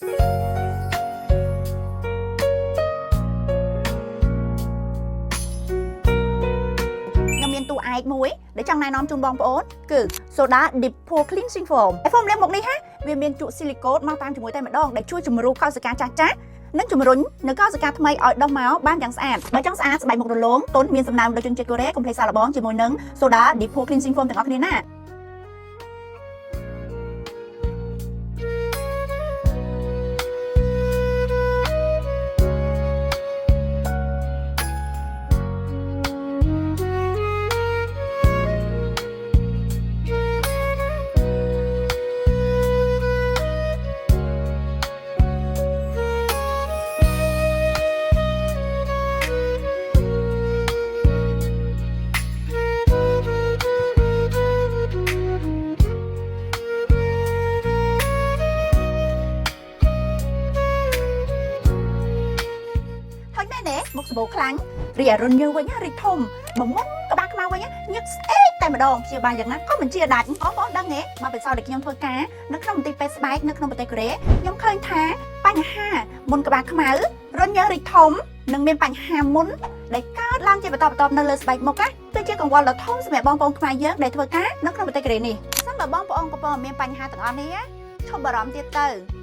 ยังមានតួឯកមួយដែលចង់ណែនាំជូនបងប្អូនគឺ Soda Deep Pore Cleansing Foam ហ្វូមលាងមុខនេះវាមានជក់ស៊ីលីកូតមកតាមជាមួយតែម្ដងដែលជួយជំរុញកោសិកាចាស់ៗនិងជំរុញនៅកោសិកាថ្មីឲ្យដុះមកបានយ៉ាងស្អាតបើចង់ស្អាតស្បែកមុខរលោងទន់មានសំណើមដូចជនជាតិកូរ៉េកុំភ្លេចសាកល្បងជាមួយនឹង Soda Deep Pore Cleansing Foam ទាំងអស់គ្នាណាមុខសបោខ្លាំងរីអរុនញើវិញរីធំបំមុខក្បាលខ្មៅវិញញឹកស្អេកតែម្ដងព្យាបាលយ៉ាងណាក៏មិនជាដាច់បងប្អូនដឹងទេមកពិសោធន៍ដែលខ្ញុំធ្វើការនៅក្នុងមន្ទីរពេទ្យស្បែកនៅក្នុងប្រទេសកូរ៉េខ្ញុំឃើញថាបញ្ហាមុនក្បាលខ្មៅរុនញើរីធំនិងមានបញ្ហាមុនដែលកើតឡើងជាបន្តបន្ទាប់នៅលើស្បែកមុខគឺជាកង្វល់ដ៏ធំសម្រាប់បងប្អូនខ្មែរយើងដែលធ្វើការនៅក្នុងប្រទេសកូរ៉េនេះសិនបើបងប្អូនកំពុងមានបញ្ហាទាំងអស់នេះឈប់បារម្ភទៀតទៅ